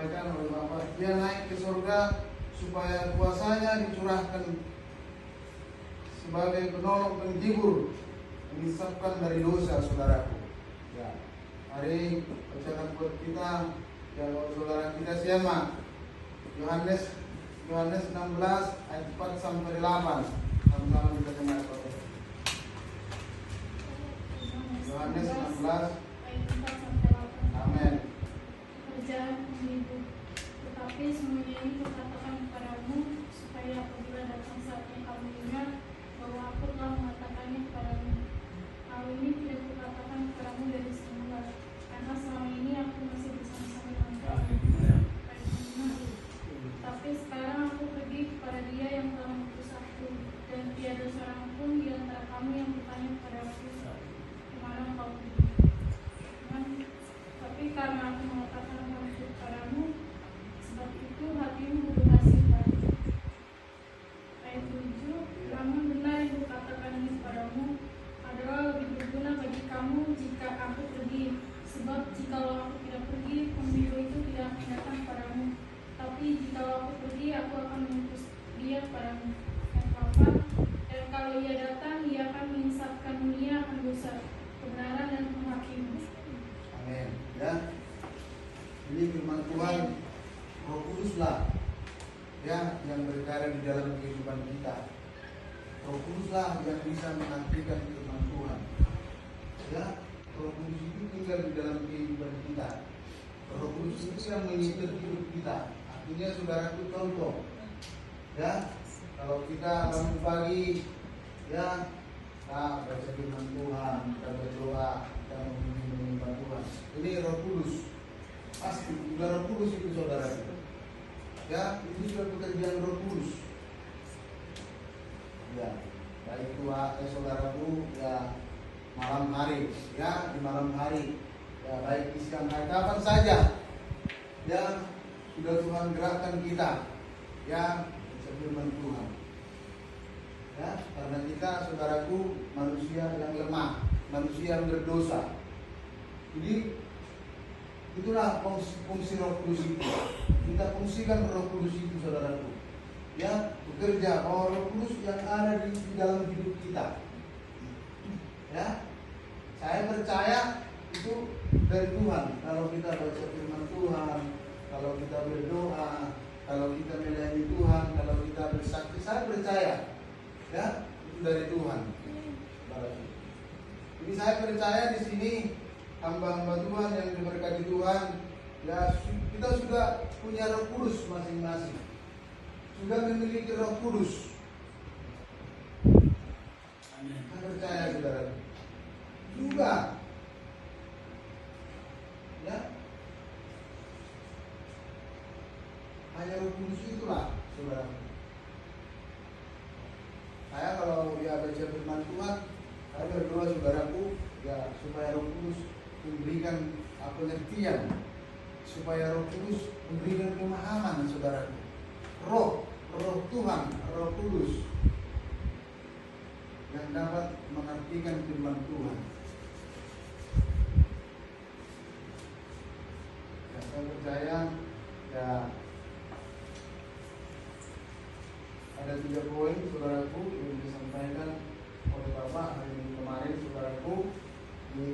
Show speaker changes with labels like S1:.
S1: disampaikan oleh Bapak, dia naik ke surga supaya kuasanya dicurahkan sebagai penolong penghibur, menyesatkan dari dosa, saudaraku. Ya, hari bacaan buat kita yang saudara kita siapa? Yohanes 16 ayat 4 sampai 8. Sama-sama kita dengar. Yohanes 16
S2: ayat 4 sampai 8.
S1: Amin.
S2: Pekerjaan penghibur. Tetapi semuanya ini kukatakan kepadamu, supaya apabila datang saatnya kamu ingat bahwa aku telah mengatakannya kepadamu. Hal ini tidak kukatakan kepadamu dari semula, karena selama ini aku masih bersama-sama dengan kamu. Tapi sekarang aku pergi kepada Dia yang telah mengutus aku, dan tiada seorang pun di antara kamu yang bertanya kepada aku, kemana engkau pergi? Tapi karena aku mengatakan hal itu kepadamu, sebab itu hatimu berkasih padaku. Ayat 7, namun benar yang kukatakan ini kepadamu adalah lebih berguna bagi kamu jika aku pergi. Sebab jikalau aku tidak pergi, pembiru itu tidak akan datang kepadamu. Tapi jikalau aku pergi, aku akan mengutus dia kepadamu. Ayat 8, dan kalau ia datang, ia akan menyisakan dunia akan dosa, kebenaran dan penghakiman.
S1: Amin. Ya. Ini firman Tuhan, Roh Kuduslah ya yang berkarya di dalam kehidupan kita. Roh Kuduslah yang bisa mengartikan firman Tuhan. Ya, Roh Kudus itu tinggal di dalam kehidupan kita. Roh Kudus itu yang menyetir hidup kita. Artinya saudaraku contoh. Ya, kalau kita bangun pagi, ya, kita baca firman Tuhan, kita berdoa, kita menyembah Tuhan. Ini Roh Kudus. Pasti juga Roh Kudus itu saudaraku. Ya, itu sudah pekerjaan Roh Kudus. Ya, baik itu saudaraku ya malam hari, ya di malam hari, ya baik di siang hari, kapan saja, ya sudah Tuhan gerakkan kita, ya firman Tuhan. Ya, karena kita saudaraku manusia yang lemah, manusia yang berdosa. Jadi itulah fungsi Roh Kudus itu. Kita fungsikan Roh Kudus itu saudaraku. Ya, bekerja bahwa Roh Kudus yang ada di dalam hidup kita. Ya, saya percaya itu dari Tuhan. Kalau kita baca firman Tuhan, kalau kita berdoa, kalau kita melayani Tuhan, kalau kita bersaksi, saya percaya, ya itu dari Tuhan. Jadi saya percaya di sini hamba-hamba Tuhan yang diberkati Tuhan, ya kita sudah punya Roh Kudus masing-masing, sudah memiliki Roh Kudus. Saya percaya saudara juga, ya hanya Roh Kudus itulah saudara. Saya kalau ya baca firman Tuhan, saya berdoa saudaraku, ya supaya Roh Kudus memberikan pengertian, supaya Roh Kudus memberikan pemahaman saudaraku. Roh Tuhan, Roh Kudus yang dapat mengartikan firman Tuhan. Ya, saya percaya ya ada 3 poin saudaraku yang disampaikan oleh Bapak hari kemarin saudaraku di